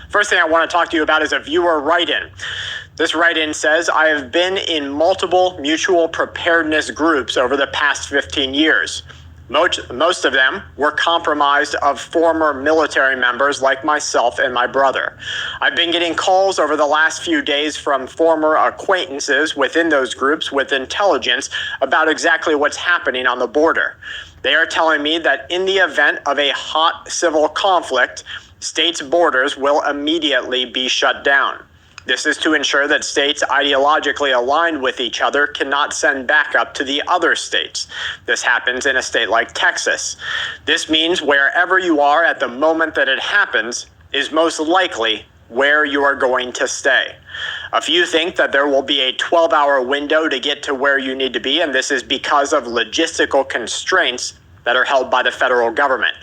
First thing I want to talk to you about is a viewer write-in. This write-in says, I have been in multiple mutual preparedness groups over the past 15 years. Most of them were comprised of former military members like myself and my brother. I've been getting calls over the last few days from former acquaintances within those groups with intelligence about exactly what's happening on the border. They are telling me that in the event of a hot civil conflict, states' borders will immediately be shut down. This is to ensure that states ideologically aligned with each other cannot send backup to the other states. This happens in a state like Texas. This means wherever you are at the moment that it happens is most likely where you are going to stay. A few think that there will be a 12-hour window to get to where you need to be, and this is because of logistical constraints that are held by the federal government.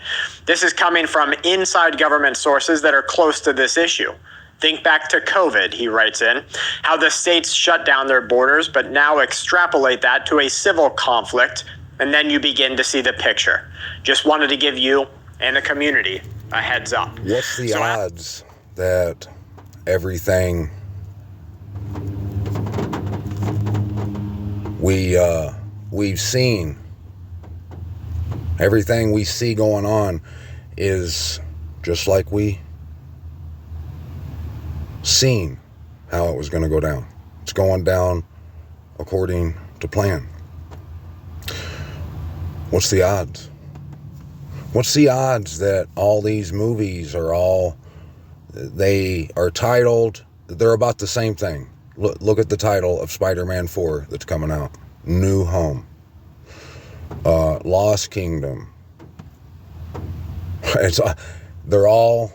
This is coming from inside government sources that are close to this issue. Think back to COVID, he writes in, how the states shut down their borders, but now extrapolate that to a civil conflict, and then you begin to see the picture. Just wanted to give you and the community a heads up. What's the odds that everything we've seen, everything we see going on is just like we seen how it was going to go down? It's going down according to plan. What's the odds? What's the odds that all these movies they are titled, they're about the same thing. Look at the title of Spider-Man 4 that's coming out. New Home. Lost Kingdom. They're all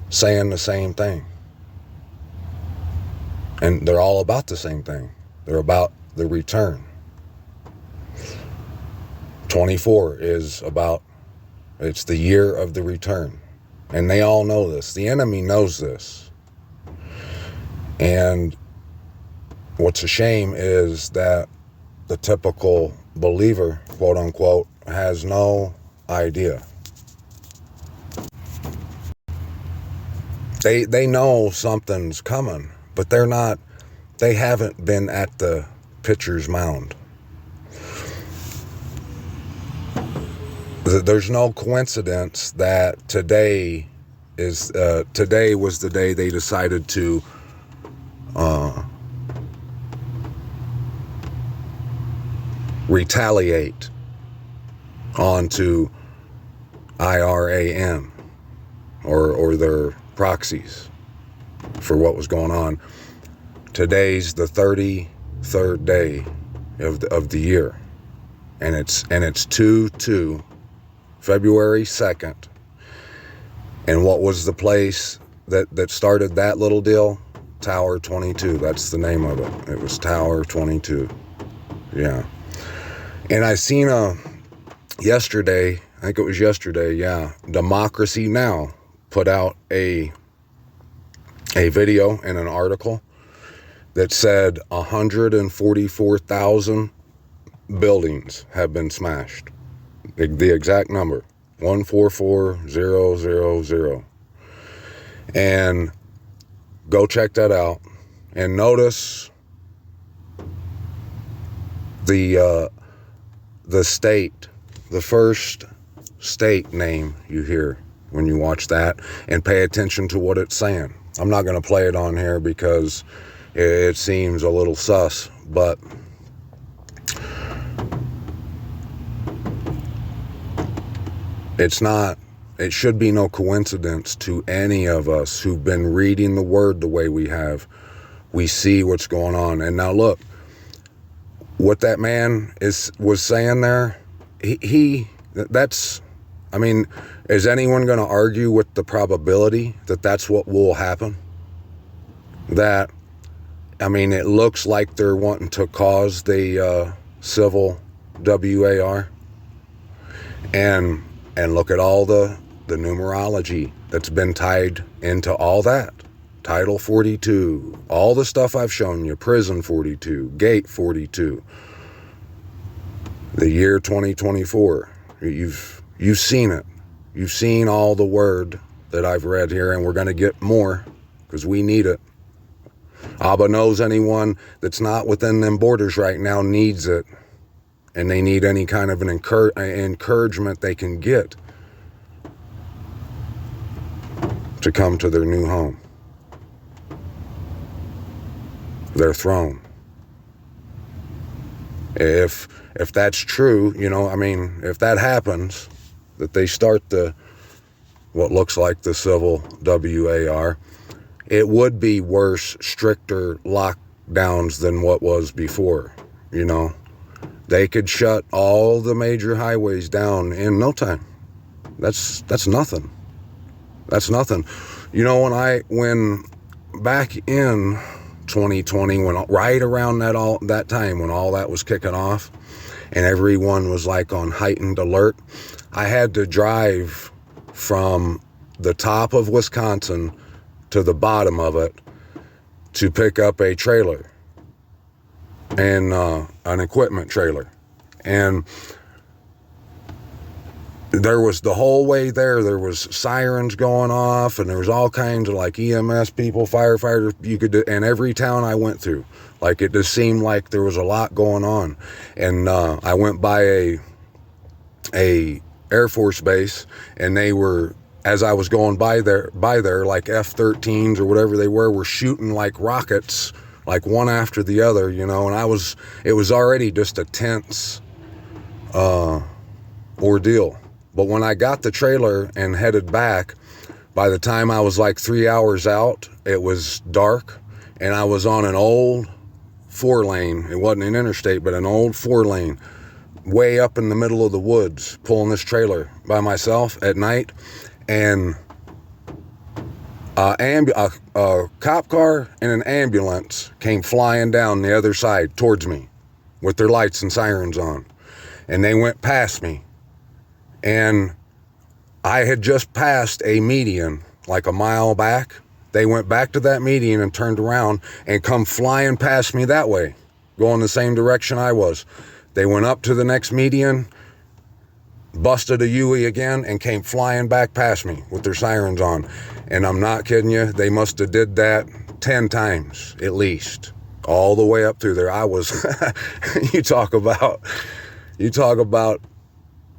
saying the same thing. And they're all about the same thing. They're about the return. 24 is about, it's the year of the return. And they all know this. The enemy knows this. And what's a shame is that the typical believer, quote unquote, has no idea. They know something's coming, but they haven't been at the pitcher's mound. There's no coincidence that today was the day they decided to retaliate onto IRAN or their proxies for what was going on. Today's the 33rd day of the year, and it's 2/2, February 2nd. And what was the place that started that little deal? Tower 22. That's the name of it. It was Tower 22. Yeah. And I seen yesterday, I think it was yesterday, yeah, Democracy Now! Put out a video and an article that said 144,000 buildings have been smashed. The exact number, 144,000. And go check that out and notice the state, the first state name you hear when you watch that, and pay attention to what it's saying. I'm not going to play it on here because it seems a little sus, but it should be no coincidence to any of us who've been reading the word the way we have. We see what's going on. And now look, what that man was saying there, is anyone going to argue with the probability that that's what will happen? It looks like they're wanting to cause the civil WAR. And look at all the numerology that's been tied into all that. Title 42, all the stuff I've shown you, Prison 42, Gate 42, the year 2024. You've seen it. You've seen all the word that I've read here, and we're going to get more because we need it. Abba knows anyone that's not within them borders right now needs it, and they need any kind of an encouragement they can get to come to their new home, their throne. If that's true, you know, I mean, if that happens, that they start what looks like the civil WAR, it would be worse, stricter lockdowns than what was before, you know. They could shut all the major highways down in no time. That's nothing. That's nothing. You know, when back in 2020, when right around that time when all that was kicking off and everyone was like on heightened alert, I had to drive from the top of Wisconsin to the bottom of it to pick up a trailer and an equipment trailer. And there was the whole way there was sirens going off, and there was all kinds of like EMS people, firefighters, and every town I went through, like it just seemed like there was a lot going on. And I went by a Air Force base, and they were, as I was going by there, like F-13s or whatever they were shooting like rockets, like one after the other, you know, and it was already just a tense ordeal. But when I got the trailer and headed back, by the time I was like 3 hours out, it was dark, and I was on an old 4-lane. It wasn't an interstate, but an old 4-lane, way up in the middle of the woods, pulling this trailer by myself at night. And a cop car and an ambulance came flying down the other side towards me with their lights and sirens on. And they went past me. And I had just passed a median like a mile back. They went back to that median and turned around and come flying past me that way, going the same direction I was. They went up to the next median, busted a U-ey again, and came flying back past me with their sirens on. And I'm not kidding you, they must have did that 10 times at least, all the way up through there. I was, you talk about,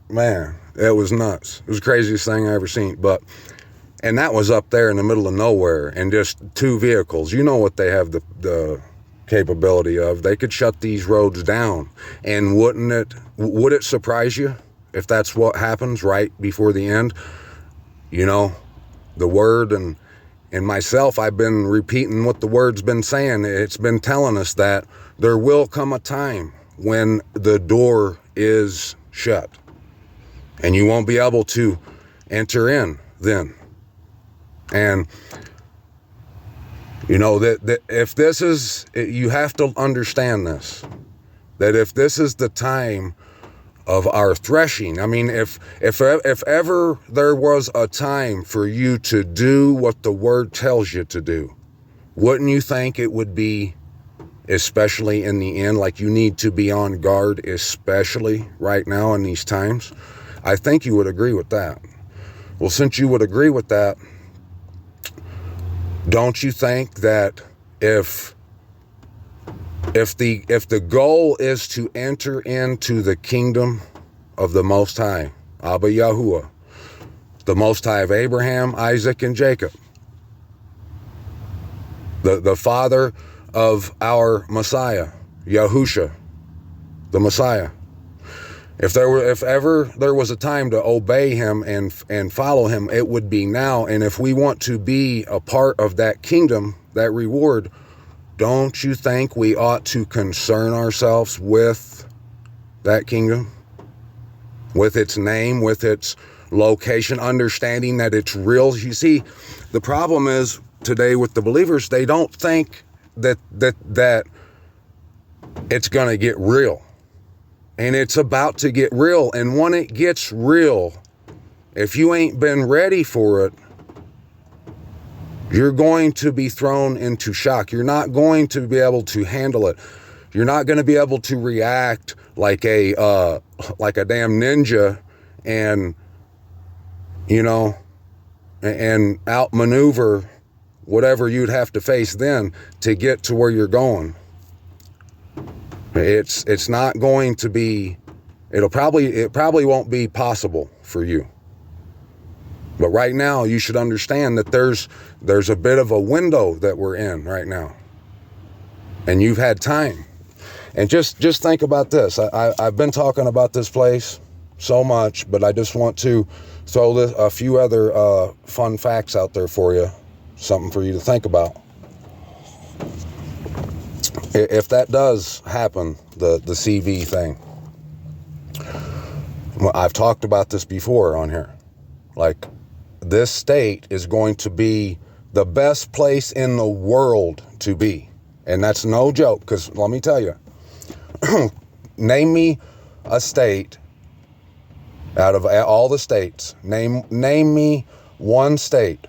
man, it was nuts. It was the craziest thing I ever seen. And that was up there in the middle of nowhere, and just 2 vehicles. You know what they have the capability of. They could shut these roads down. And would it surprise you if that's what happens right before the end? You know, the word and myself, I've been repeating what the word's been saying. It's been telling us that there will come a time when the door is shut, and you won't be able to enter in then. And, you know, that if this is, you have to understand this, that if this is the time of our threshing, I mean, if ever there was a time for you to do what the word tells you to do, wouldn't you think it would be, especially in the end, like you need to be on guard, especially right now in these times? I think you would agree with that. Well, since you would agree with that, don't you think that if the goal is to enter into the kingdom of the Most High, Abba Yahuwah, the Most High of Abraham, Isaac, and Jacob, the father of our Messiah, Yahusha, the Messiah, if ever there was a time to obey him and follow him, it would be now. And if we want to be a part of that kingdom, that reward, don't you think we ought to concern ourselves with that kingdom? With its name, with its location, understanding that it's real. You see, the problem is today with the believers, they don't think that it's going to get real. And it's about to get real. And when it gets real, if you ain't been ready for it, you're going to be thrown into shock. You're not going to be able to handle it. You're not going to be able to react like a damn ninja and, you know, and outmaneuver whatever you'd have to face then to get to where you're going. It's not going to be, it probably won't be possible for you. But right now you should understand that there's a bit of a window that we're in right now. And you've had time. And just think about this. I've been talking about this place so much, but I just want to throw a few other fun facts out there for you. Something for you to think about. If that does happen, the CV thing. I've talked about this before on here. Like, this state is going to be the best place in the world to be. And that's no joke, because let me tell you, name me a state out of all the states. Name me one state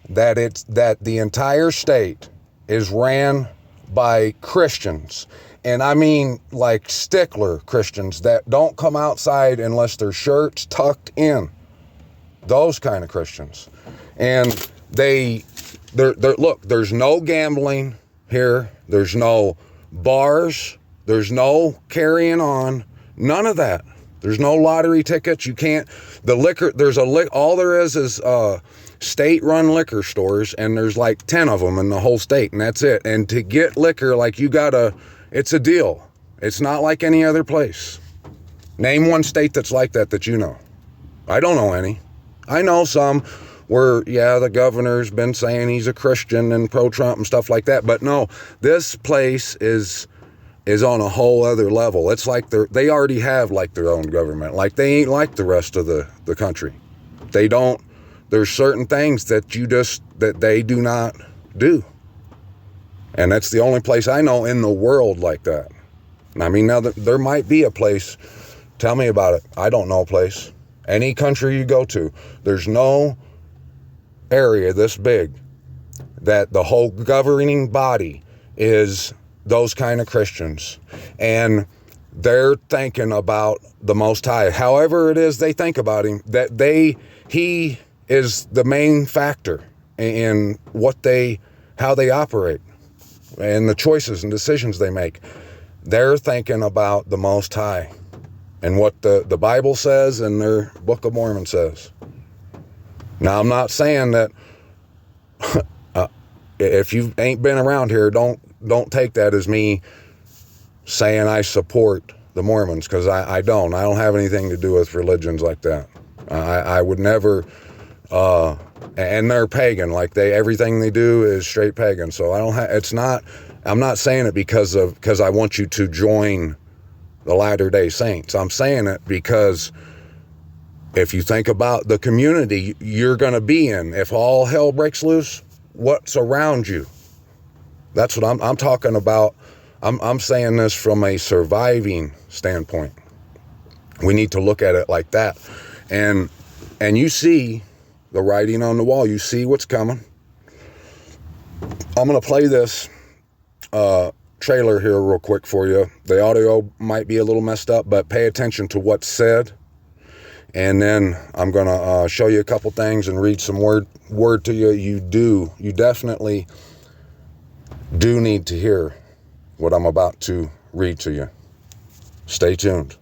that the entire state is ran by Christians. And I mean like stickler Christians that don't come outside unless their shirt's tucked in. Those kind of Christians. And look, there's no gambling here. There's no bars. There's no carrying on. None of that. There's no lottery tickets. You can't, the liquor, all there is state-run liquor stores, and there's like 10 of them in the whole state, and that's it. And to get liquor, like, it's a deal. It's not like any other place. Name one state that's like that you know. I don't know any. I know some where, yeah, the governor's been saying he's a Christian and pro-Trump and stuff like that, but no, this place is on a whole other level. It's like they already have like their own government. Like, they ain't like the rest of the country. There's certain things that they do not do. And that's the only place I know in the world like that. I mean, now there might be a place. Tell me about it. I don't know a place. Any country you go to, there's no area this big that the whole governing body is those kind of Christians. And they're thinking about the Most High. However it is they think about him, that he is the main factor in how they operate and the choices and decisions they make. They're thinking about the Most High and what the Bible says and their Book of Mormon says. Now, I'm not saying that if you ain't been around here, don't take that as me saying I support the Mormons, because I don't. I don't have anything to do with religions like that. I would never. And they're pagan. Like, everything they do is straight pagan. So I'm not saying it because I want you to join the Latter-day Saints. I'm saying it because if you think about the community you're going to be in, if all hell breaks loose, what's around you? That's what I'm talking about. I'm saying this from a surviving standpoint. We need to look at it like that. And you see the writing on the wall. You see what's coming. I'm going to play this trailer here real quick for you. The audio might be a little messed up, but pay attention to what's said. And then I'm going to show you a couple things and read some word to you. You definitely do need to hear what I'm about to read to you. Stay tuned.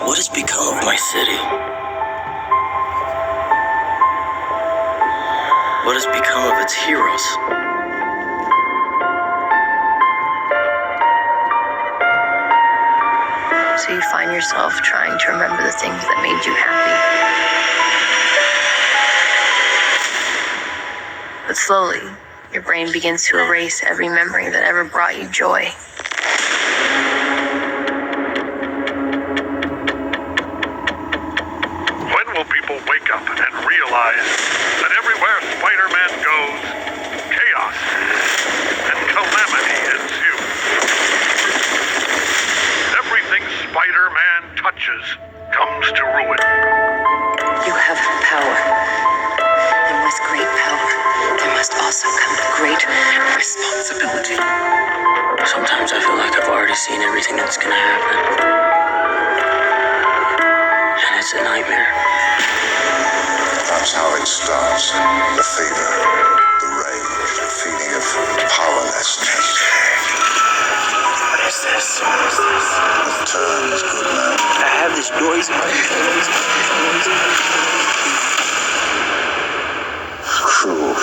What has become of my city? What has become of its heroes? So you find yourself trying to remember the things that made you happy. But slowly, your brain begins to erase every memory that ever brought you joy. When will people wake up and realize that everywhere Spider-Man goes, chaos and calamity ensue? Everything Spider-Man touches comes to ruin. You have power. And with great power, there must also come great responsibility. Sometimes I feel like I've already seen everything that's gonna happen. And it It's a nightmare. That's how it starts. The fever, the rage, the feeling of powerlessness. What is this? The turns, good man. I have this noise in my ears. Cruel.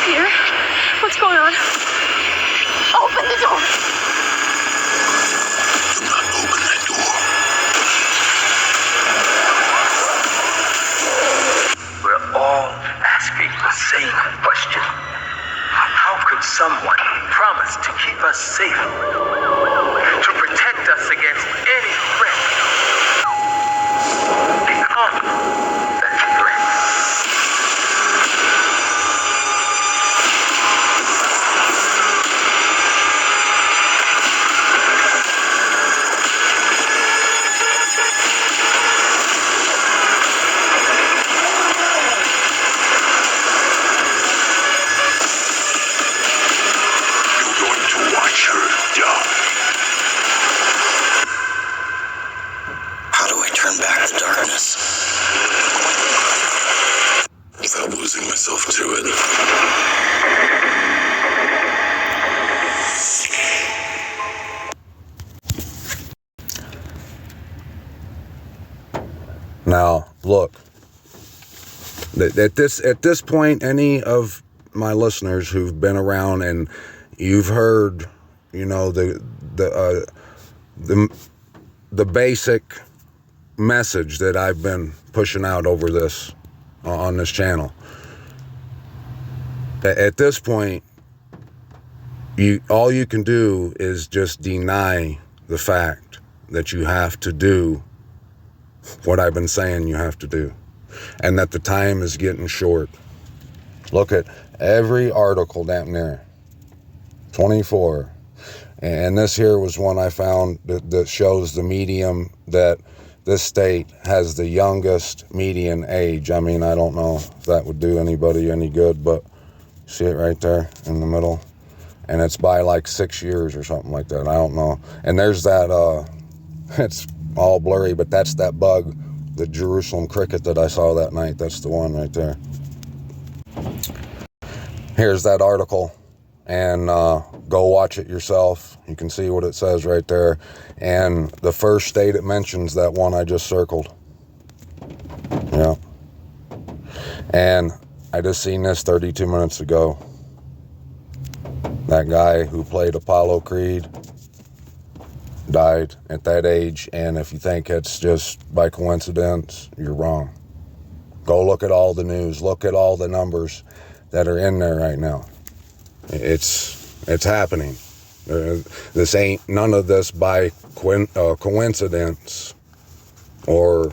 Peter, what's going on? Open the door. Do not open that door. We're all asking the same question. How could someone promise to keep us safe, to protect us against any threat, become that threat? You're going to watch her die. How do I turn back the darkness? Without losing myself to it. Now, look, at this point, any of my listeners who've been around and you've heard, you know, the basic message that I've been pushing out over this on this channel. At this point, all you can do is just deny the fact that you have to do what I've been saying you have to do, and that the time is getting short. Look at every article down there, 24, and this here was one I found that shows the medium that this state has the youngest median age. I mean, I don't know if that would do anybody any good, but see it right there in the middle, and it's by like 6 years or something like that. I don't know. And there's that it's all blurry, but that's that bug, the Jerusalem cricket that I saw that night. That's the one right there. Here's that article, and go watch it yourself. You can see what it says right there. And the first state it mentions, that one I just circled. Yeah. And I just seen this 32 minutes ago. That guy who played Apollo Creed died at that age, and if you think it's just by coincidence, you're wrong. Go look at all the news, look at all the numbers that are in there right now. It's happening. This ain't none of this by coincidence or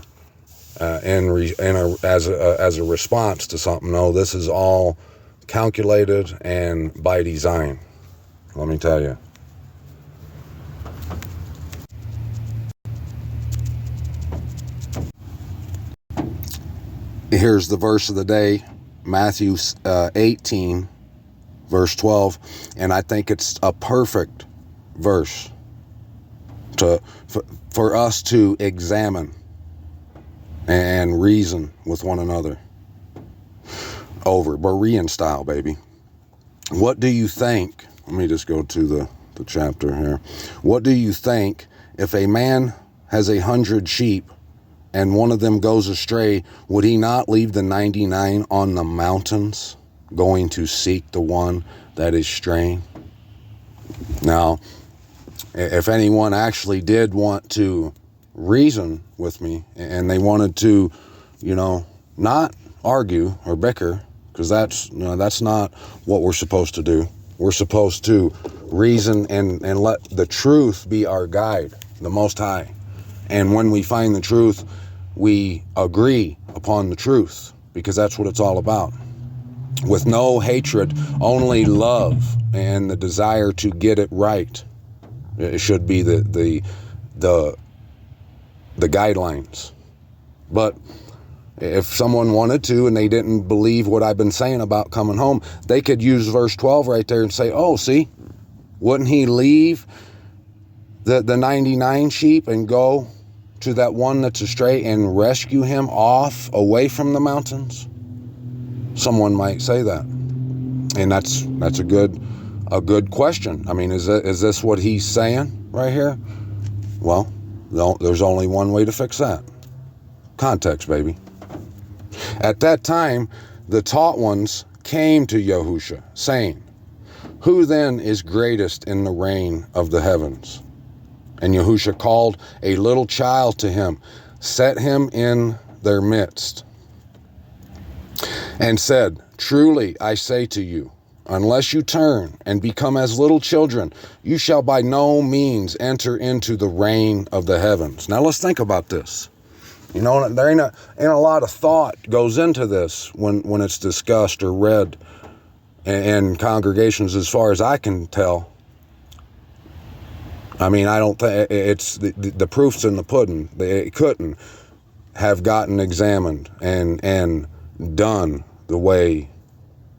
as a response to something. No, this is all calculated and by design. Let me tell you. Here's the verse of the day, Matthew 18, verse 12, and I think it's a perfect verse for us to examine and reason with one another over, Berean style, baby. What do you think? Let me just go to the chapter here. What do you think if a man has 100 sheep and one of them goes astray, would he not leave the 99 on the mountains, going to seek the one that is straying? Now, if anyone actually did want to reason with me and they wanted to, you know, not argue or bicker, because that's not what we're supposed to do. We're supposed to reason and let the truth be our guide, the Most High. And when we find the truth, we agree upon the truth, because that's what it's all about. With no hatred, only love and the desire to get it right. It should be the guidelines. But if someone wanted to and they didn't believe what I've been saying about coming home, they could use verse 12 right there and say, oh, see, wouldn't he leave the 99 sheep and go to that one that's astray and rescue him off away from the mountains? Someone might say that. And that's a good question. I mean, is this what he's saying right here? Well, no, there's only one way to fix that. Context, baby. At that time, the taught ones came to Yahusha, saying, "Who then is greatest in the reign of the heavens?" And Yahusha called a little child to him, set him in their midst, and said, "Truly I say to you, unless you turn and become as little children, you shall by no means enter into the reign of the heavens." Now let's think about this. You know, there ain't a lot of thought goes into this when it's discussed or read in congregations, as far as I can tell. I mean, I don't think it's the proof's in the pudding. It couldn't have gotten examined and done the way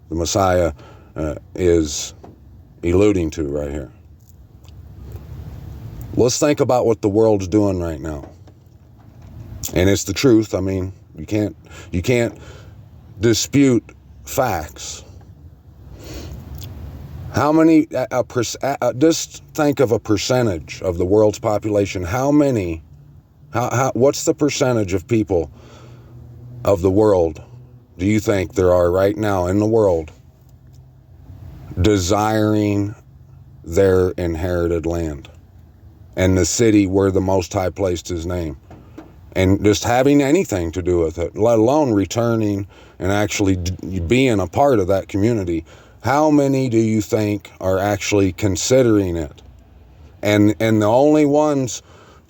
the Messiah is alluding to right here. Let's think about what the world's doing right now. And it's the truth. I mean, you can't dispute facts. How many, just think of a percentage of the world's population. What's the percentage of people of the world do you think there are right now in the world desiring their inherited land and the city where the Most High placed his name, and just having anything to do with it, let alone returning and actually being a part of that community? How many do you think are actually considering it? And the only ones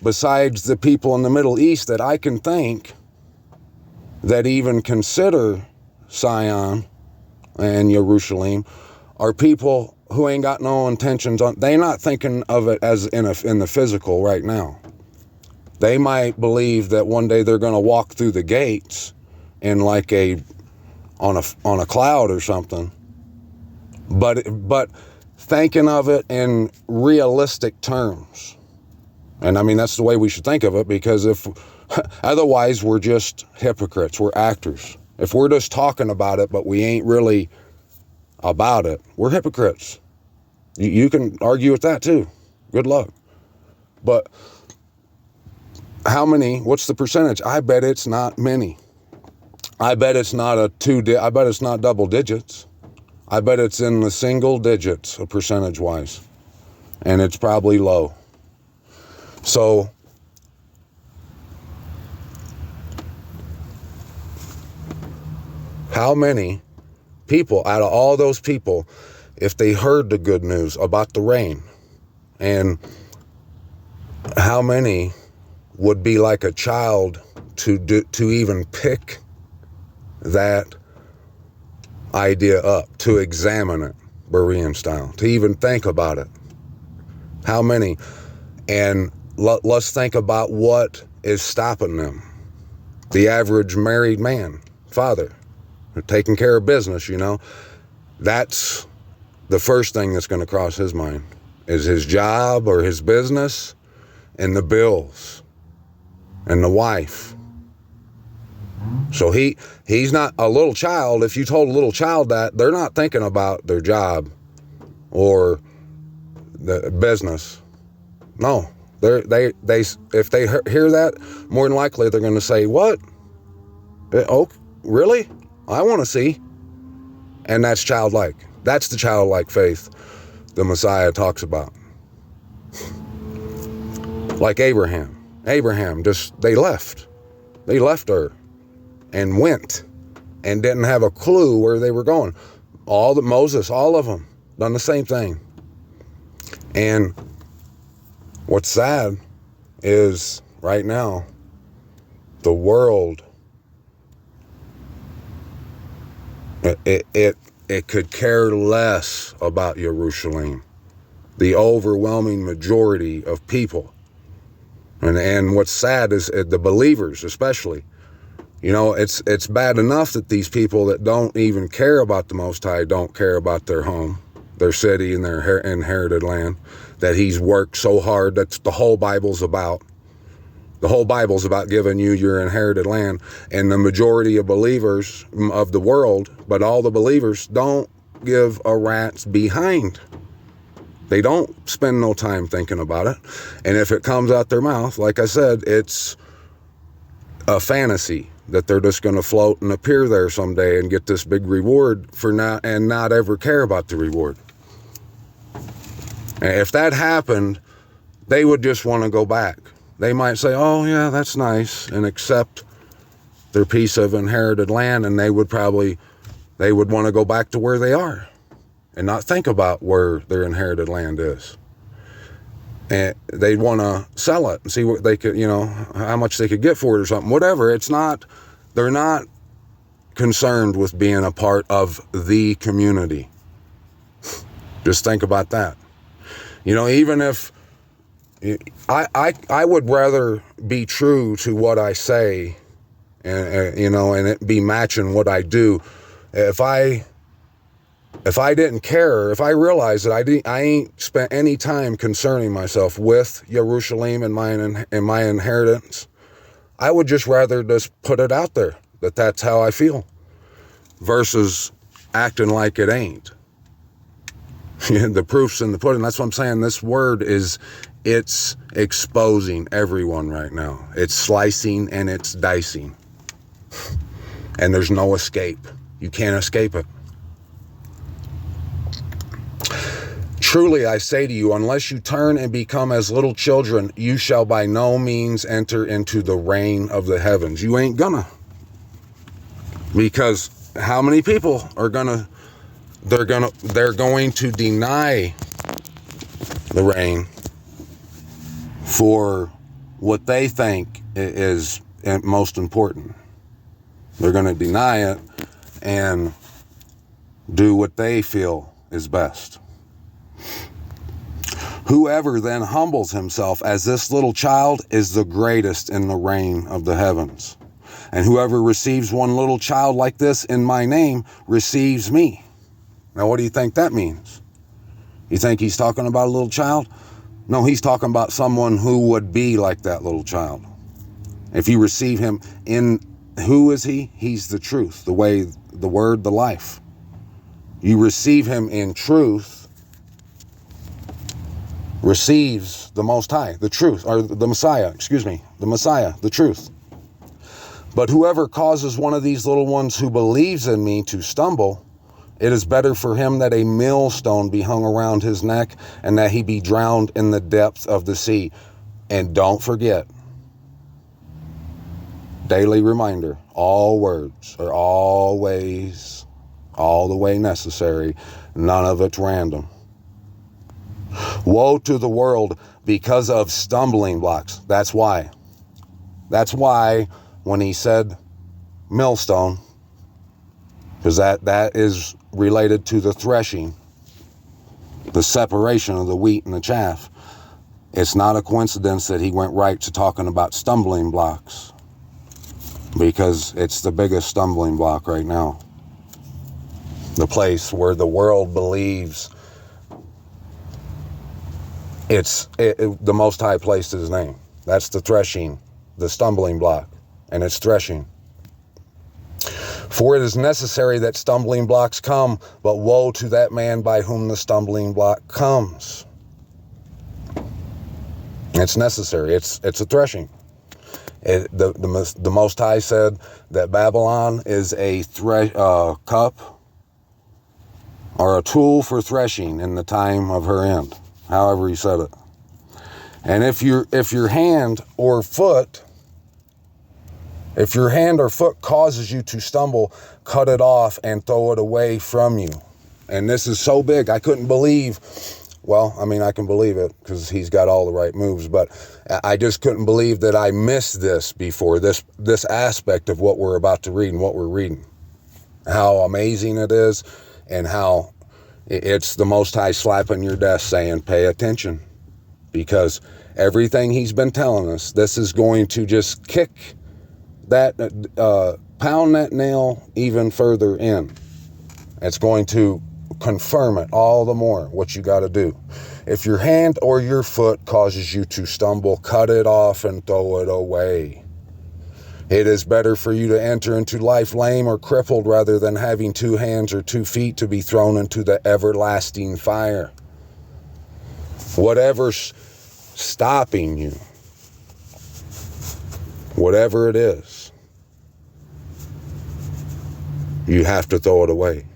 besides the people in the Middle East that I can think that even consider Zion and Jerusalem are people who ain't got no intentions on. They're not thinking of it as in the physical right now. They might believe that one day they're going to walk through the gates in like on a cloud or something. But thinking of it in realistic terms. And I mean, that's the way we should think of it, because otherwise we're just hypocrites, we're actors. If we're just talking about it, but we ain't really about it, we're hypocrites. You can argue with that too. Good luck. But what's the percentage? I bet it's not many. I bet it's not I bet it's not double digits. I bet it's in the single digits, percentage-wise, and it's probably low. So, how many people, out of all those people, if they heard the good news about the rain, and how many would be like a child to even pick that idea up, to examine it, Berean style, to even think about it? How many? And let's think about what is stopping them. The average married man, father, taking care of business, that's the first thing that's going to cross his mind, is his job or his business and the bills and the wife. So he's not a little child. If you told a little child that, they're not thinking about their job or the business. No, they if they hear that, more than likely they're going to say, "What? Oh, really? I want to see." And that's childlike. That's the childlike faith the Messiah talks about. Like Abraham. Abraham they left Ur and went and didn't have a clue where they were going. Moses, all of them done the same thing. And what's sad is right now the world, it could care less about Jerusalem. The overwhelming majority of people. And what's sad is the believers, especially. It's bad enough that these people that don't even care about the Most High don't care about their home. their city and their inherited land, that he's worked so hard. That's the whole Bible's about. The whole Bible's about giving you your inherited land. And the majority of believers of the world, but all the believers, don't give a rat's behind. They don't spend no time thinking about it. And if it comes out their mouth, like I said, it's a fantasy that they're just going to float and appear there someday and get this big reward for not ever care about the reward. And if that happened, they would just want to go back. They might say, oh yeah, that's nice, and accept their piece of inherited land, and they would want to go back to where they are and not think about where their inherited land is. And they'd want to sell it and see what they could, how much they could get for it or something, whatever. They're not concerned with being a part of the community. Just think about that. Even if I would rather be true to what I say and it be matching what I do. If I didn't care, if I realized that I ain't spent any time concerning myself with Jerusalem and my inheritance, I would just rather just put it out there that that's how I feel versus acting like it ain't. The proof's in the pudding. That's what I'm saying. This word it's exposing everyone right now. It's slicing and it's dicing. And there's no escape. You can't escape it. Truly, I say to you, unless you turn and become as little children, you shall by no means enter into the reign of the heavens. You ain't gonna. Because how many people are they're going to deny the reign for what they think is most important. They're going to deny it and do what they feel is best. Whoever then humbles himself as this little child is the greatest in the reign of the heavens. And whoever receives one little child like this in my name receives me. Now, what do you think that means? You think he's talking about a little child? No, he's talking about someone who would be like that little child. If you receive him in, who is he? He's the truth, the way, the word, the life. You receive him in truth, receives the Most High, the truth, or the Messiah, the Messiah, the truth. But whoever causes one of these little ones who believes in me to stumble, it is better for him that a millstone be hung around his neck and that he be drowned in the depth of the sea. And don't forget, daily reminder, all words are always all the way necessary. None of it's random. Woe to the world because of stumbling blocks. That's why. That's why when he said millstone, because that is related to the threshing, the separation of the wheat and the chaff. It's not a coincidence that he went right to talking about stumbling blocks, because it's the biggest stumbling block right now. The place where the world believes the Most High placed his name. That's the threshing, the stumbling block, and it's threshing. For it is necessary that stumbling blocks come, but woe to that man by whom the stumbling block comes. It's necessary. It's a threshing. The Most High said that Babylon is a cup or a tool for threshing in the time of her end. However he said it. And if your hand or foot causes you to stumble, cut it off and throw it away from you. And this is so big. I couldn't believe, I can believe it because he's got all the right moves, but I just couldn't believe that I missed this before, this aspect of what we're about to read and what we're reading. How amazing it is, and how it's the Most High slapping your desk saying, pay attention. Because everything he's been telling us, this is going to just kick that, pound that nail even further in. It's going to confirm it all the more, what you got to do. If your hand or your foot causes you to stumble, cut it off and throw it away. It is better for you to enter into life lame or crippled rather than having 2 hands or 2 feet to be thrown into the everlasting fire. Whatever's stopping you, whatever it is, you have to throw it away.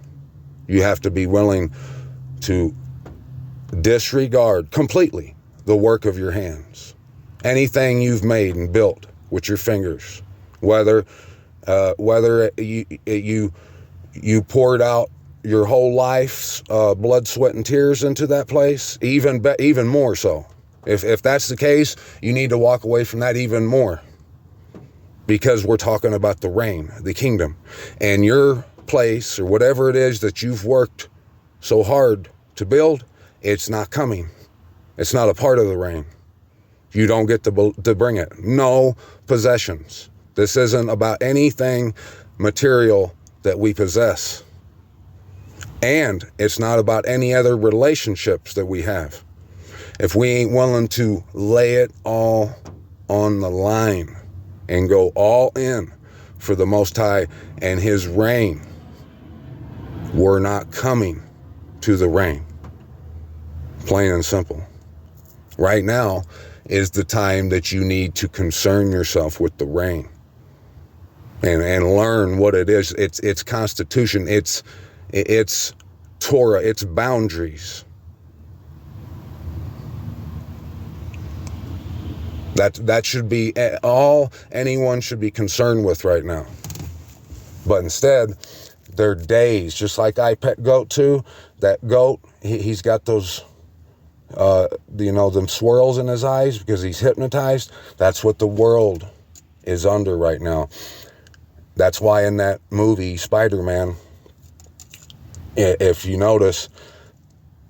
You have to be willing to disregard completely the work of your hands. Anything you've made and built with your fingers, whether you poured out your whole life's blood, sweat, and tears into that place, even more so. If that's the case, you need to walk away from that even more, because we're talking about the reign, the kingdom, and your place or whatever it is that you've worked so hard to build. It's not coming. It's not a part of the reign. You don't get to bring it. No possessions. This isn't about anything material that we possess. And it's not about any other relationships that we have. If we ain't willing to lay it all on the line and go all in for the Most High and His reign, we're not coming to the reign. Plain and simple. Right now is the time that you need to concern yourself with the reign and learn what it is. It's constitution. It's Torah. It's boundaries. That should be all anyone should be concerned with right now. But instead, they're days, just like I pet goat too. That goat, he's got those them swirls in his eyes because he's hypnotized. That's what the world is under right now. That's why in that movie Spider-Man, if you notice,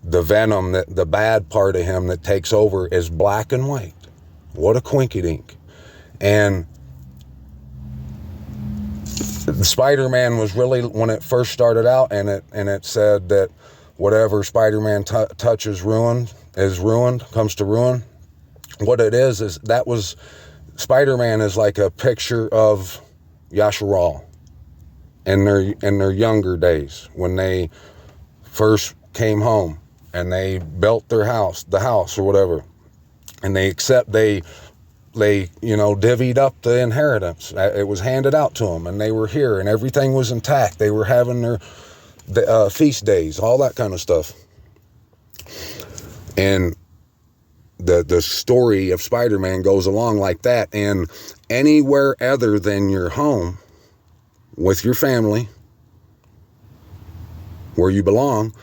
the venom, the bad part of him that takes over is black and white. What a quinky-dink. And Spider-Man was really, when it first started out, and it said that whatever Spider-Man touches comes to ruin. What it is that was, Spider-Man is like a picture of Yasharal in their younger days, when they first came home and they built the house or whatever, and they divvied up the inheritance. It was handed out to them, and they were here, and everything was intact. They were having their feast days, all that kind of stuff. And the story of Spider-Man goes along like that. And anywhere other than your home, with your family, where you belong,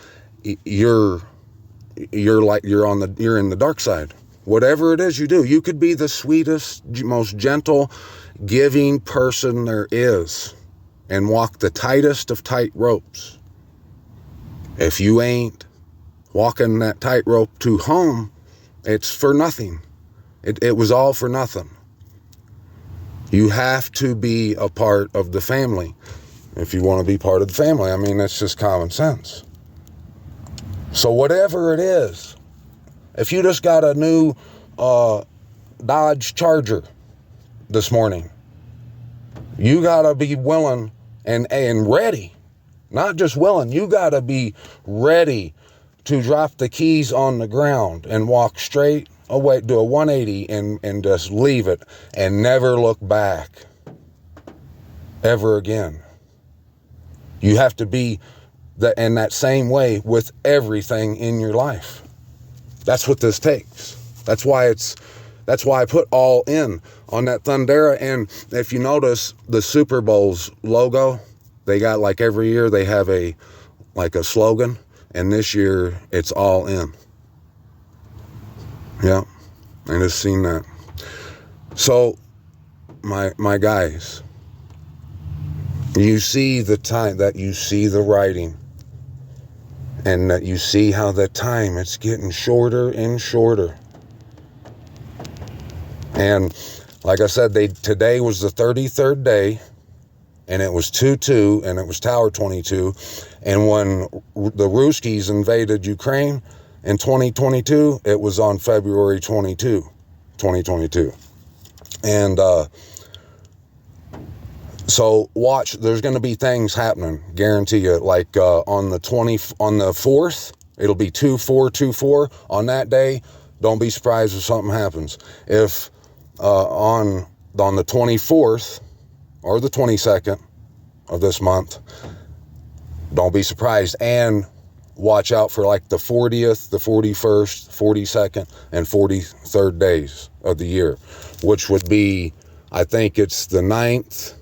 you're in the dark side. Whatever it is you do, you could be the sweetest, most gentle, giving person there is, and walk the tightest of tight ropes. If you ain't walking that tightrope to home, it's for nothing. It was all for nothing. You have to be a part of the family if you want to be part of the family. I mean, that's just common sense. So whatever it is, if you just got a new Dodge Charger this morning, you got to be willing and ready. Not just willing, you got to be ready to drop the keys on the ground and walk straight away, do a 180 and just leave it and never look back ever again. You have to be in that same way with everything in your life. That's what this takes. That's why I put all in on that Thundera. And if you notice the Super Bowl's logo, they got, like, every year they have a slogan, and this year it's all in. Yeah, I just seen that. So my guys, you see the time, that you see the writing, and that you see how the time, it's getting shorter and shorter. And like I said, today was the 33rd day, and it was 2-2, and it was Tower 22. And when the Ruskies invaded Ukraine in 2022, it was on February 22, 2022. And so watch, there's going to be things happening, guarantee you. Like on the 4th, it'll be 2-4-2-4. On that day, don't be surprised if something happens. If on the 24th or the 22nd of this month, don't be surprised. And watch out for like the 40th, the 41st, 42nd, and 43rd days of the year, which would be, I think it's the 9th,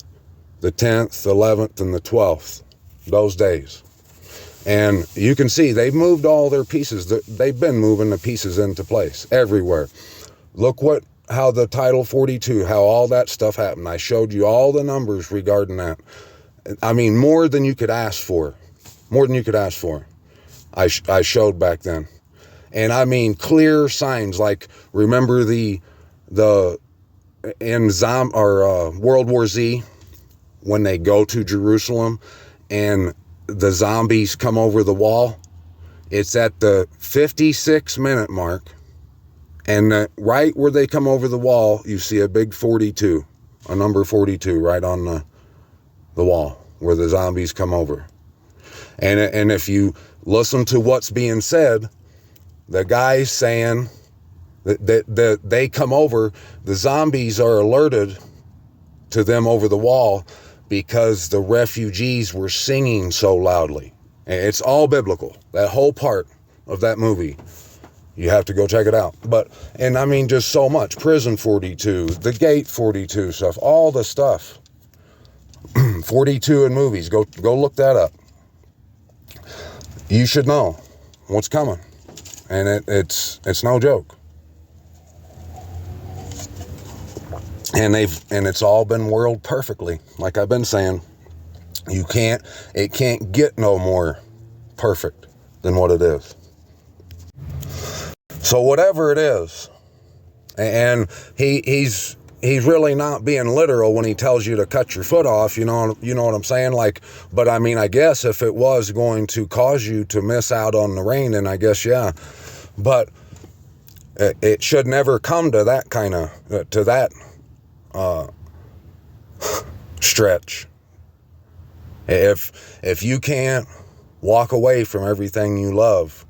the 10th, the 11th, and the 12th, those days. And you can see they've moved all their pieces. They've been moving the pieces into place everywhere. Look how the Title 42, how all that stuff happened. I showed you all the numbers regarding that. I mean, more than you could ask for. More than you could ask for. I showed back then. And I mean, clear signs, like, remember in World War Z, when they go to Jerusalem and the zombies come over the wall? It's at the 56-minute mark, and right where they come over the wall, you see a big 42, a number 42 right on the wall where the zombies come over. And if you listen to what's being said, the guy's saying that they come over, the zombies are alerted to them over the wall because the refugees were singing so loudly. And it's all biblical. That whole part of that movie, you have to go check it out. And I mean, just so much. Prison 42, the Gate 42 stuff, all the stuff. 42 in movies. Go look that up. You should know what's coming. And it's no joke. And it's all been whirled perfectly. Like I've been saying, it can't get no more perfect than what it is. So whatever it is, and he's really not being literal when he tells you to cut your foot off, you know what I'm saying? Like, but I mean, I guess if it was going to cause you to miss out on the rain, then I guess, yeah. But it should never come to that kind of, to that stretch. If you can't walk away from everything you love,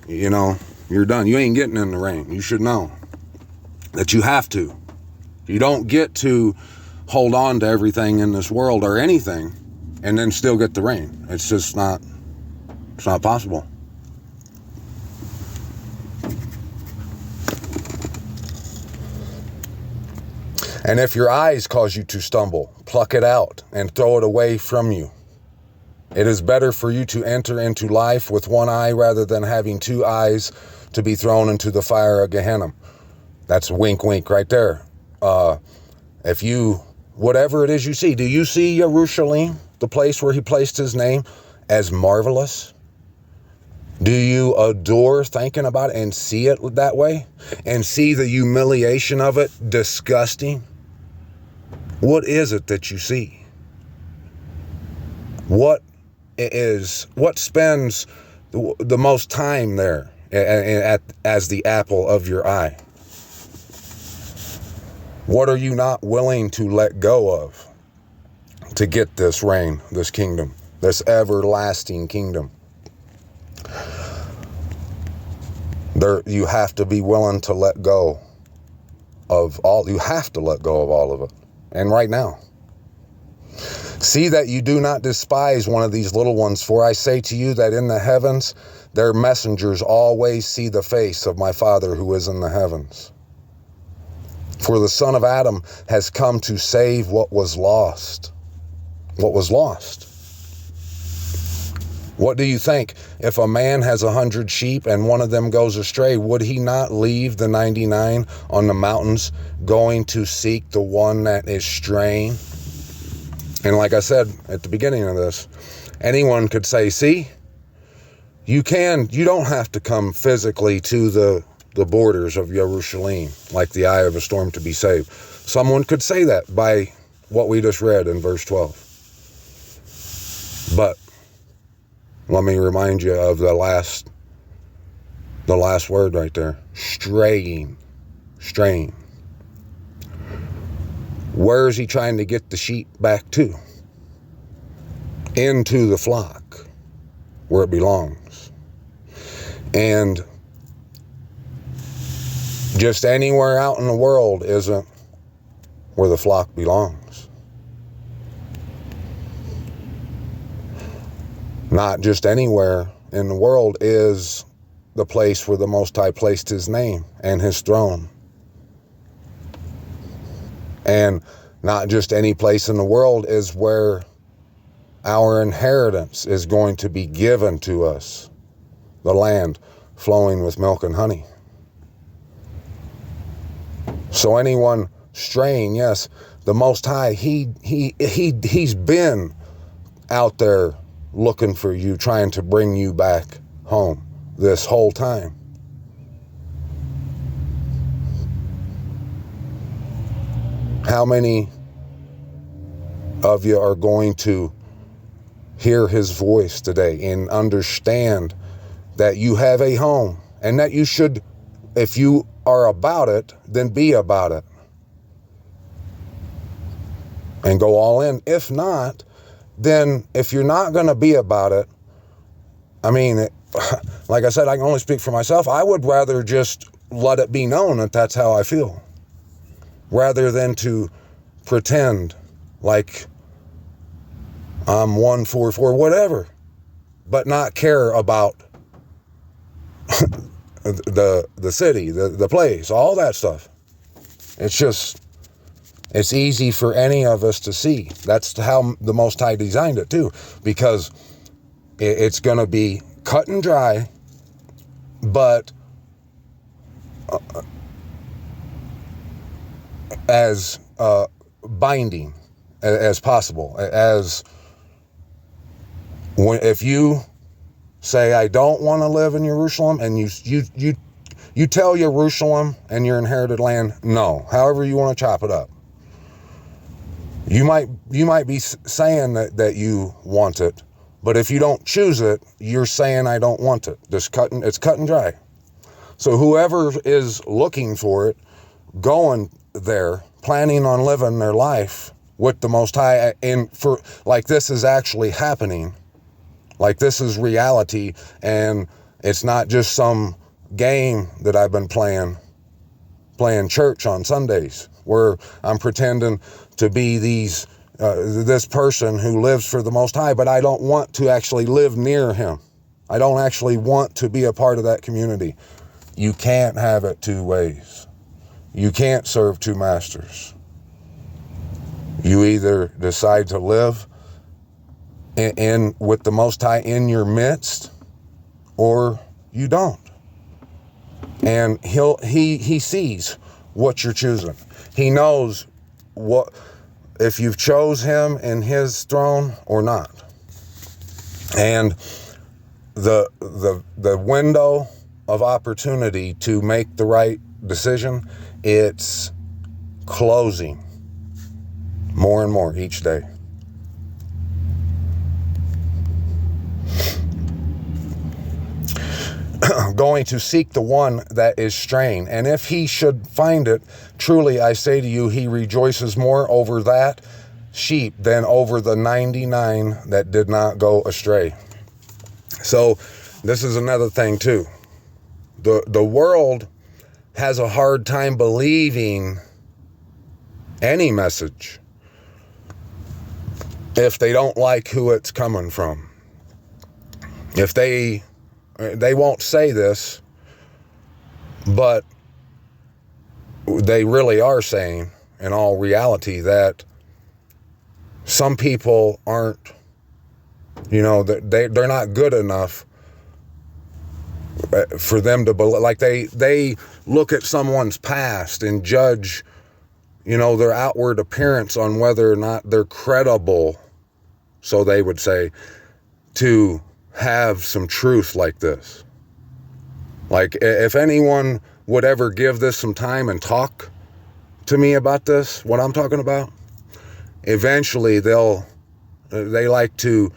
you're done. You ain't getting in the rain. You should know that you have to. You don't get to hold on to everything in this world or anything and then still get the rain. It's just not possible. And if your eyes cause you to stumble, pluck it out and throw it away from you. It is better for you to enter into life with one eye rather than having two eyes to be thrown into the fire of Gehenna. That's wink, wink right there. Whatever it is you see, do you see Jerusalem, the place where he placed his name, as marvelous? Do you adore thinking about it and see it that way? And see the humiliation of it disgusting? What is it that you see? What spends the most time there as the apple of your eye? What are you not willing to let go of to get this reign, this kingdom, this everlasting kingdom? You have to be willing to let go of all. You have to let go of all of it. And right now. See that you do not despise one of these little ones, for I say to you that in the heavens their messengers always see the face of my Father who is in the heavens. For the Son of Adam has come to save what was lost. What was lost? What do you think? If a man has 100 sheep and one of them goes astray, would he not leave the 99 on the mountains going to seek the one that is straying? And like I said at the beginning of this, anyone could say, see, you don't have to come physically to the borders of Jerusalem like the eye of a storm to be saved. Someone could say that by what we just read in verse 12. But let me remind you of the last word right there. Straying. Where is he trying to get the sheep back to? Into the flock, where it belongs. And just anywhere out in the world isn't where the flock belongs. Not just anywhere in the world is the place where the Most High placed his name and his throne. And not just any place in the world is where our inheritance is going to be given to us. The land flowing with milk and honey. So anyone straying, yes, the Most High, he's been out there looking for you, trying to bring you back home this whole time. How many of you are going to hear his voice today and understand that you have a home and that you should, if you are about it, then be about it and go all in? If not, then if you're not going to be about it, I mean, like I said, I can only speak for myself. I would rather just let it be known that that's how I feel, rather than to pretend like I'm 144 whatever, but not care about the city, the place, all that stuff. It's easy for any of us to see. That's how the Most High designed it too, because it's going to be cut and dry, but as binding as possible. As if you say, I don't want to live in Jerusalem, and you tell Jerusalem and your inherited land, no, however you want to chop it up. You might be saying that you want it, but if you don't choose it, you're saying I don't want it. It's cut and dry. So whoever is looking for it, going there, planning on living their life with the Most High, and for like this is actually happening, like this is reality, and it's not just some game that I've been playing church on Sundays where I'm pretending to be this person who lives for the Most High, but I don't want to actually live near him. I don't actually want to be a part of that community. You can't have it two ways. You can't serve two masters. You either decide to live in with the Most High in your midst, or you don't. And he sees what you're choosing. He knows what if you've chose him in his throne or not. And the window of opportunity to make the right decision, it's closing more and more each day. Going to seek the one that is straying, and if he should find it, truly I say to you, he rejoices more over that sheep than over the 99 that did not go astray. So this is another thing too. The world has a hard time believing any message if they don't like who it's coming from. If they won't say this, but they really are saying, in all reality, that some people aren't, they're not good enough for them to believe. Like they look at someone's past and judge, their outward appearance on whether or not they're credible, so they would say, to have some truth like this. Like, if anyone would ever give this some time and talk to me about this, what I'm talking about, eventually they like to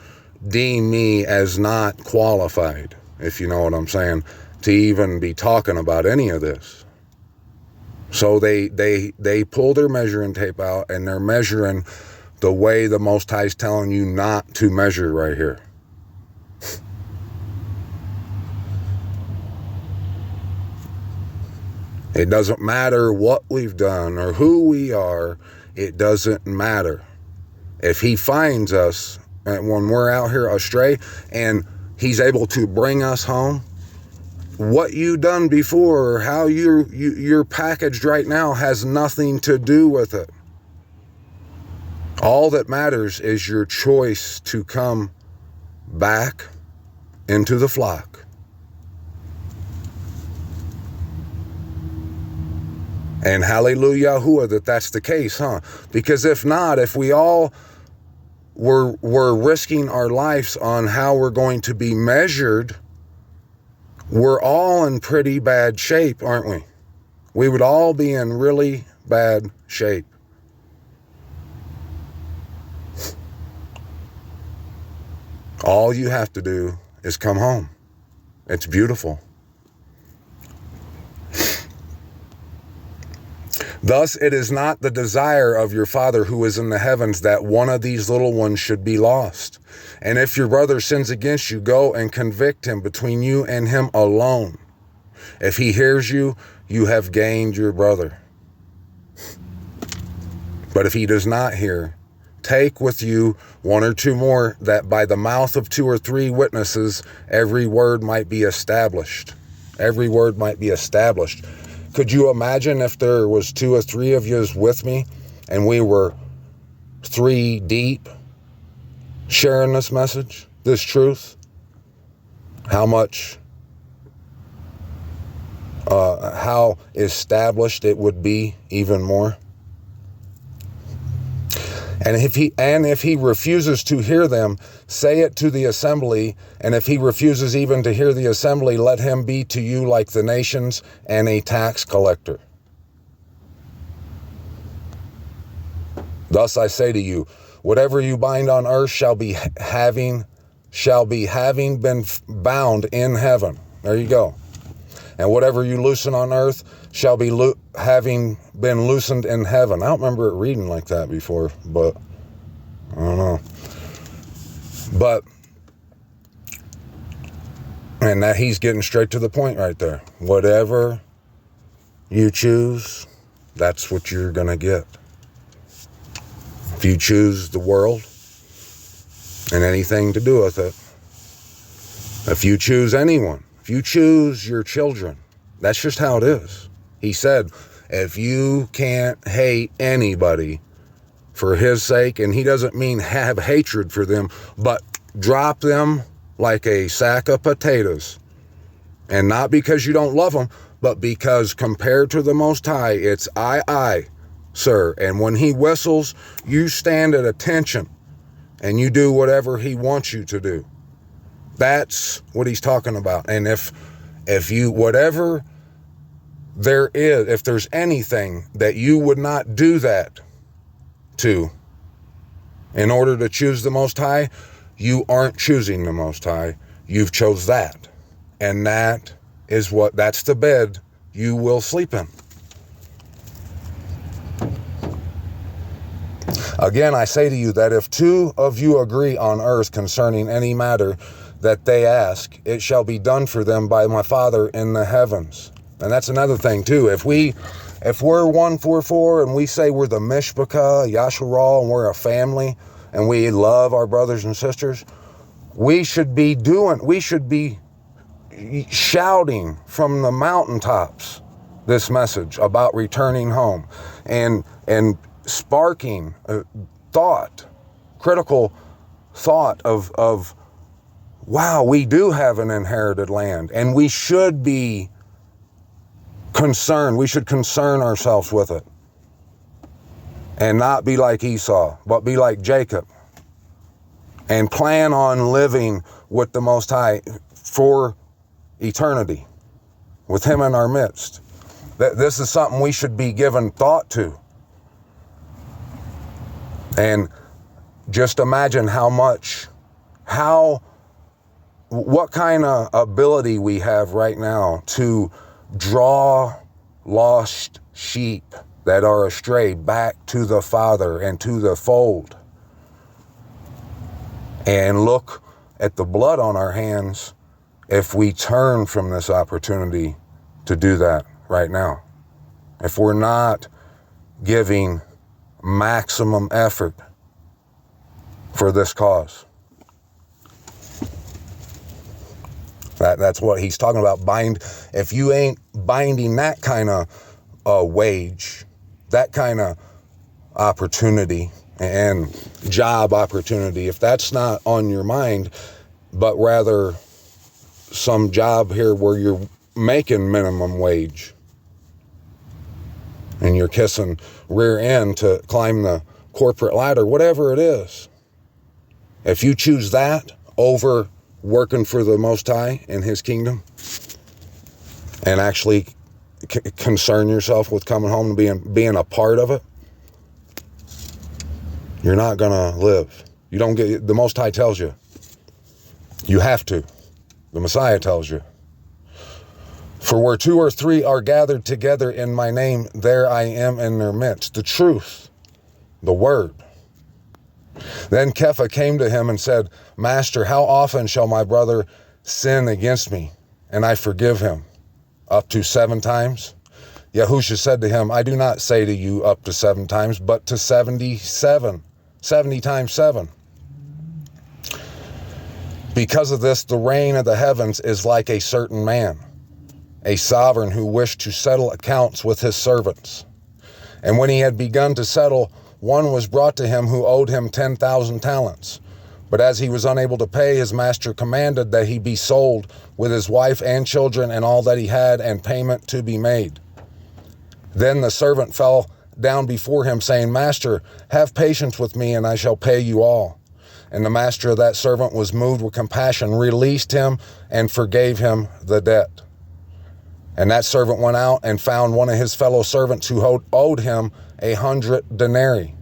deem me as not qualified, if you know what I'm saying, to even be talking about any of this. So they pull their measuring tape out, and they're measuring the way the Most High is telling you not to measure right here. It doesn't matter what we've done or who we are. It doesn't matter. If he finds us when we're out here astray and he's able to bring us home, what you done before or how you're packaged right now has nothing to do with it. All that matters is your choice to come back into the flock. And hallelujah, that's the case, huh? Because if not, if we all were risking our lives on how we're going to be measured, we're all in pretty bad shape, aren't we? We would all be in really bad shape. All you have to do is come home. It's beautiful. Thus, it is not the desire of your Father who is in the heavens that one of these little ones should be lost. And if your brother sins against you, go and convict him between you and him alone. If he hears you, you have gained your brother. But if he does not hear, take with you one or two more, that by the mouth of 2 or 3 witnesses, every word might be established. Every word might be established. Could you imagine if there was 2 or 3 of you with me and we were 3 deep sharing this message, this truth? How much, how established it would be even more? And if he refuses to hear them, say it to the assembly. And if he refuses even to hear the assembly, let him be to you like the nations and a tax collector. Thus I say to you, whatever you bind on earth shall be having been bound in heaven. There you go. And whatever you loosen on earth shall be having been loosened in heaven. I don't remember it reading like that before, but I don't know. But, and that he's getting straight to the point right there. Whatever you choose, that's what you're going to get. If you choose the world and anything to do with it, if you choose anyone, if you choose your children, that's just how it is. He said, if you can't hate anybody for his sake, and he doesn't mean have hatred for them, but drop them like a sack of potatoes. And not because you don't love them, but because compared to the Most High, it's I, sir. And when he whistles, you stand at attention and you do whatever he wants you to do. That's what he's talking about. And if you, whatever there is, if there's anything that you would not do that to in order to choose the Most High, you aren't choosing the Most High. You've chose that. And that's the bed you will sleep in. Again, I say to you that if 2 of you agree on earth concerning any matter that they ask, it shall be done for them by my Father in the heavens. And that's another thing too. If we're 144 and we say we're the Mishpachah, Yasharal, and we're a family and we love our brothers and sisters, we should be shouting from the mountaintops this message about returning home and sparking critical thought of wow, we do have an inherited land and we should be concerned. We should concern ourselves with it and not be like Esau, but be like Jacob and plan on living with the Most High for eternity with him in our midst. This is something we should be given thought to. And just imagine how what kind of ability we have right now to draw lost sheep that are astray back to the Father and to the fold. And look at the blood on our hands if we turn from this opportunity to do that right now. If we're not giving maximum effort for this cause. That's what he's talking about. If you ain't binding that kind of wage, that kind of opportunity and job opportunity, if that's not on your mind, but rather some job here where you're making minimum wage and you're kissing rear end to climb the corporate ladder, whatever it is, if you choose that over working for the Most High in His kingdom and actually concern yourself with coming home and being a part of it, you're not gonna live. You don't get, the Most High tells you, you have to. The Messiah tells you. For where 2 or 3 are gathered together in my name, there I am in their midst. The truth, the word. Then Kepha came to him and said, Master, how often shall my brother sin against me, and I forgive him? Up to 7 times? Yahusha said to him, I do not say to you up to 7 times, but to 77, 70 times 7. Because of this, the reign of the heavens is like a certain man, a sovereign who wished to settle accounts with his servants. And when he had begun to settle, one was brought to him who owed him 10,000 talents. But as he was unable to pay, his master commanded that he be sold with his wife and children and all that he had, and payment to be made. Then the servant fell down before him, saying, Master, have patience with me, and I shall pay you all. And the master of that servant was moved with compassion, released him, and forgave him the debt. And that servant went out and found one of his fellow servants who owed him 100 denarii.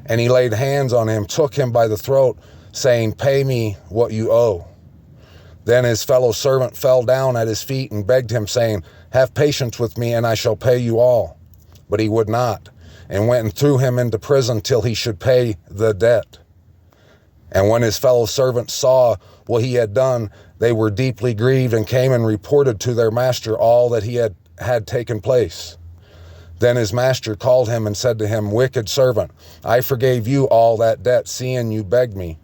And he laid hands on him, took him by the throat, saying, Pay me what you owe. Then his fellow servant fell down at his feet and begged him, saying, Have patience with me, and I shall pay you all. But he would not, and went and threw him into prison till he should pay the debt. And when his fellow servants saw what he had done, they were deeply grieved, and came and reported to their master all that he had taken place. Then his master called him and said to him, Wicked servant, I forgave you all that debt, seeing you begged me.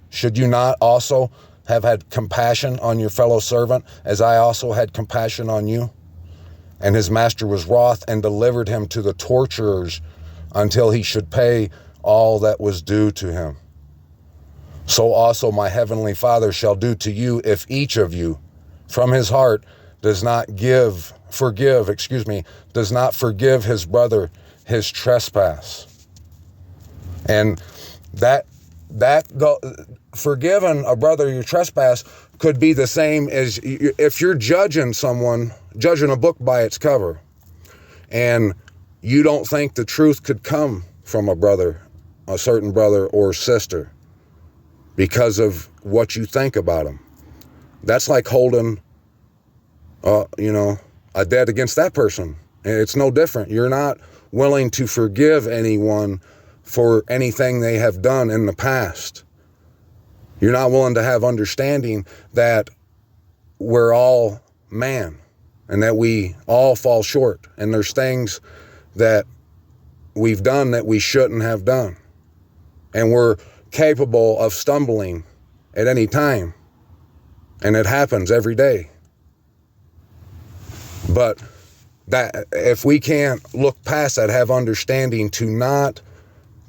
Should you not also have had compassion on your fellow servant, as I also had compassion on you? And his master was wroth and delivered him to the torturers until he should pay all that was due to him. So also my heavenly Father shall do to you if each of you from his heart does not forgive his brother his trespass. And forgiving a brother your trespass could be the same as if you're judging a book by its cover, and you don't think the truth could come from a certain brother or sister because of what you think about them. That's like holding, a debt against that person. It's no different. You're not willing to forgive anyone for anything they have done in the past. You're not willing to have understanding that we're all man and that we all fall short. And there's things that we've done that we shouldn't have done. And we're capable of stumbling at any time. And it happens every day. But that if we can't look past that, have understanding to not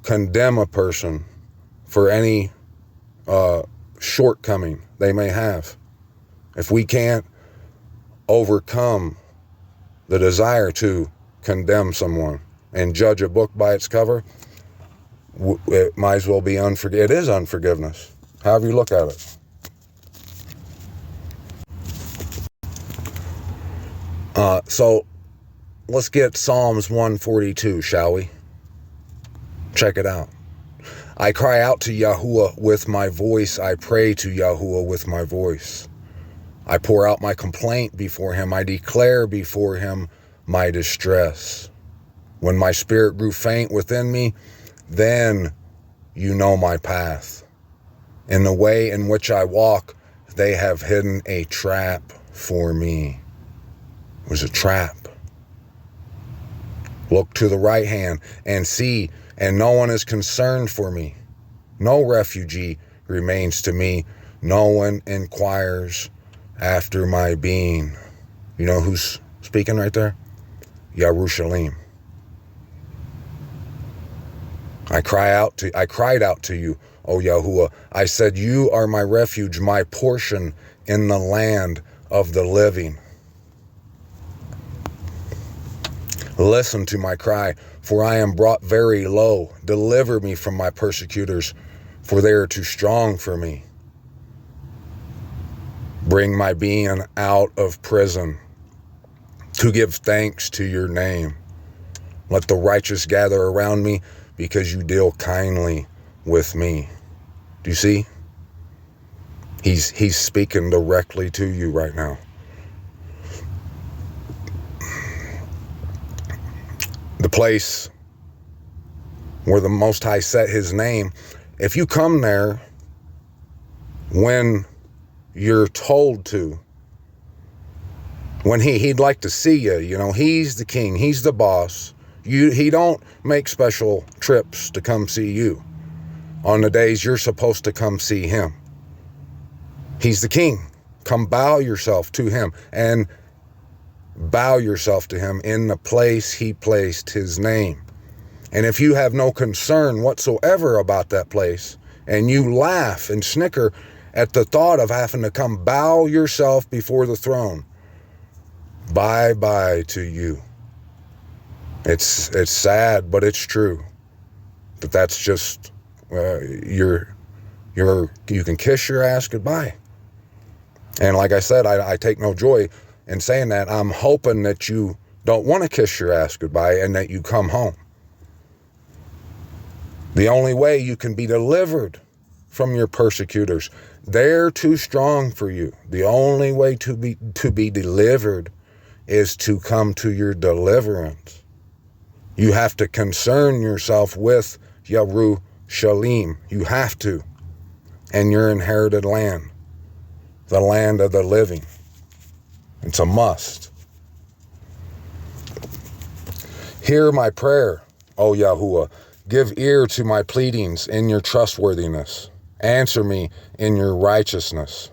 condemn a person for any shortcoming they may have, if we can't overcome the desire to condemn someone and judge a book by its cover, it might as well be it is unforgiveness, however you look at it. So let's get Psalms 142, shall we? Check it out. I cry out to Yahuwah with my voice. I pray to Yahuwah with my voice. I pour out my complaint before him. I declare before him my distress. When my spirit grew faint within me, then you know my path. In the way in which I walk, they have hidden a trap for me. It was a trap. Look to the right hand and see, and no one is concerned for me. No refugee remains to me. No one inquires after my being. You know who's speaking right there? Yerushalayim. I cried out to you, O Yahuwah. I said, you are my refuge, my portion in the land of the living. Listen to my cry, for I am brought very low. Deliver me from my persecutors, for they are too strong for me. Bring my being out of prison to give thanks to your name. Let the righteous gather around me, because you deal kindly with me. Do you see? He's speaking directly to you right now. The place where the Most High set his name, if you come there when you're told to, when he'd like to see you, you know, he's the king, he's the boss. He don't make special trips to come see you on the days you're supposed to come see him. He's the king. Come bow yourself to him and bow yourself to him in the place he placed his name. And if you have no concern whatsoever about that place, and you laugh and snicker at the thought of having to come bow yourself before the throne, bye-bye to you. It's sad, but it's true. But that's just, you can kiss your ass goodbye. And like I said, I take no joy in saying that. I'm hoping that you don't want to kiss your ass goodbye and that you come home. The only way you can be delivered from your persecutors, they're too strong for you. The only way to be delivered is to come to your deliverance. You have to concern yourself with Yerushalayim. You have to. And your inherited land, the land of the living. It's a must. Hear my prayer, O Yahuwah. Give ear to my pleadings in your trustworthiness. Answer me in your righteousness.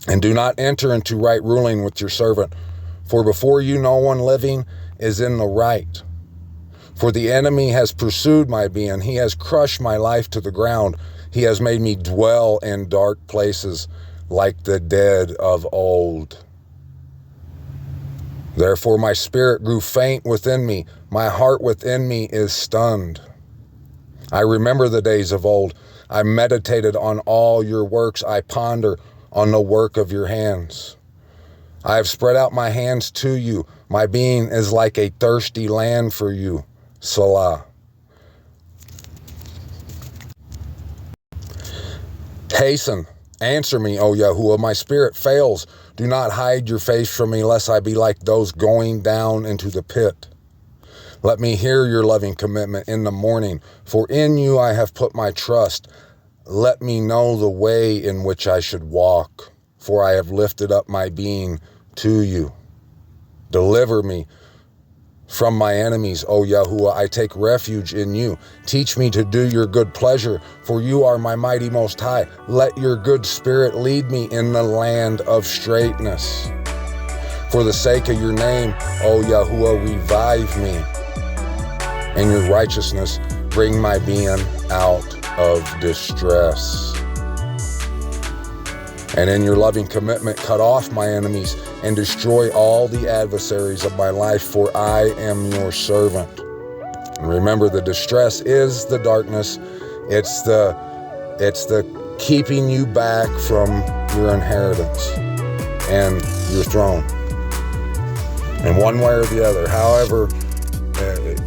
And do not enter into right ruling with your servant, for before you no one living is in the right. For the enemy has pursued my being. He has crushed my life to the ground. He has made me dwell in dark places like the dead of old. Therefore my spirit grew faint within me. My heart within me is stunned. I remember the days of old. I meditated on all your works. I ponder on the work of your hands. I have spread out my hands to you. My being is like a thirsty land for you. Salah. Hasten, answer me, O Yahuwah. My spirit fails. Do not hide your face from me, lest I be like those going down into the pit. Let me hear your loving commitment in the morning, for in you I have put my trust. Let me know the way in which I should walk, for I have lifted up my being to you. Deliver me from my enemies, O Yahuwah. I take refuge in you. Teach me to do your good pleasure, for you are my mighty Most High. Let your good spirit lead me in the land of straightness. For the sake of your name, O Yahuwah, revive me. And your righteousness, bring my being out of distress. And in your loving commitment, cut off my enemies and destroy all the adversaries of my life, for I am your servant. And remember, the distress is the darkness. It's the keeping you back from your inheritance and your throne. And one way or the other, however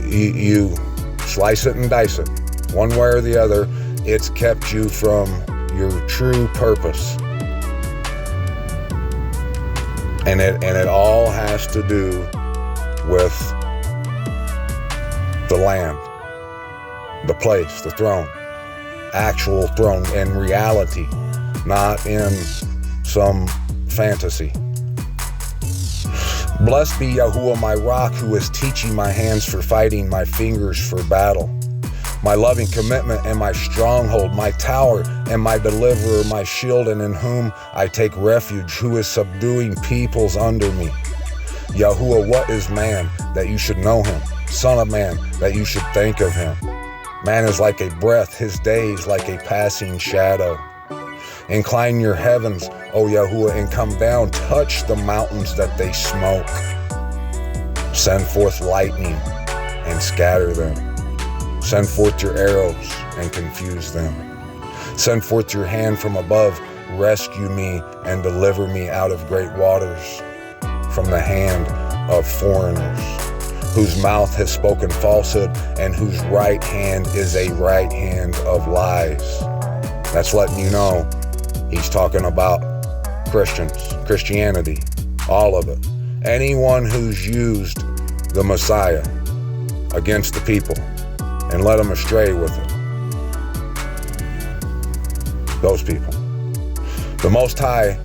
you slice it and dice it, one way or the other, it's kept you from your true purpose. And it all has to do with the land, the place, the throne, actual throne in reality, not in some fantasy. Blessed be Yahuwah, my rock, who is teaching my hands for fighting, my fingers for battle. My loving commitment and my stronghold, my tower and my deliverer, my shield, and in whom I take refuge, who is subduing peoples under me. Yahuwah, what is man that you should know him? Son of man that you should think of him? Man is like a breath, his days like a passing shadow. Incline your heavens, O Yahuwah, and come down, touch the mountains that they smoke. Send forth lightning and scatter them. Send forth your arrows and confuse them. Send forth your hand from above, rescue me and deliver me out of great waters, from the hand of foreigners, whose mouth has spoken falsehood and whose right hand is a right hand of lies. That's letting you know he's talking about Christians, Christianity, all of it. Anyone who's used the Messiah against the people and led them astray with it. Those people. The Most High,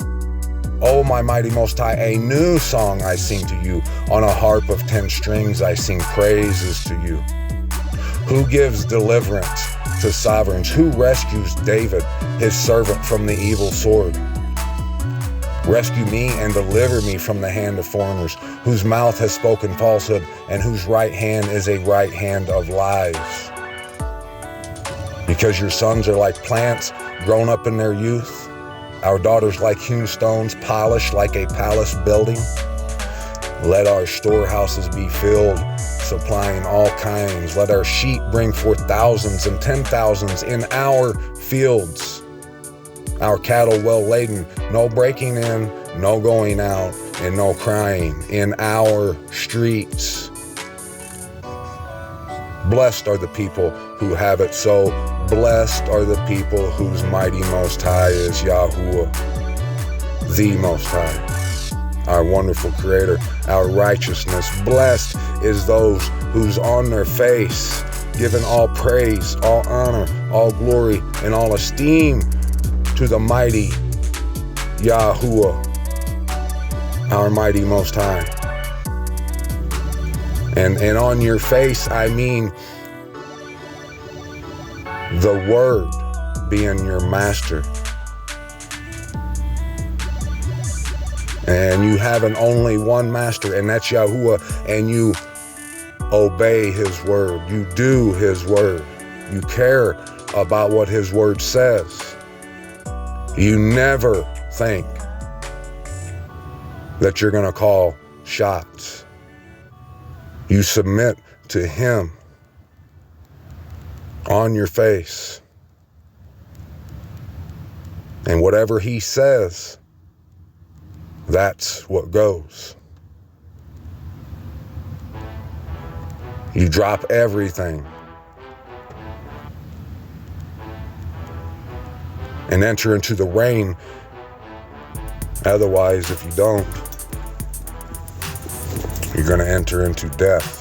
oh my mighty Most High, a new song I sing to you. On a harp of 10 strings I sing praises to you. Who gives deliverance to sovereigns? Who rescues David, his servant, from the evil sword? Rescue me and deliver me from the hand of foreigners, whose mouth has spoken falsehood and whose right hand is a right hand of lies. Because your sons are like plants grown up in their youth, our daughters like hewn stones, polished like a palace building. Let our storehouses be filled, supplying all kinds. Let our sheep bring forth thousands and 10,000s in our fields. Our cattle well laden, no breaking in, no going out, and no crying in our streets. Blessed are the people who have it so. Blessed are the people whose mighty Most High is Yahuwah, the Most High, our wonderful Creator, our righteousness. Blessed is those who's on their face, giving all praise, all honor, all glory, and all esteem to the mighty Yahuwah, our mighty Most High. And on your face, I mean the Word being your master. And you have an only one master, and that's Yahuwah, and you obey his word. You do his word. You care about what his word says. You never think that you're going to call shots. You submit to him on your face. And whatever he says, that's what goes. You drop everything and enter into the reign. Otherwise, if you don't, you're going to enter into death.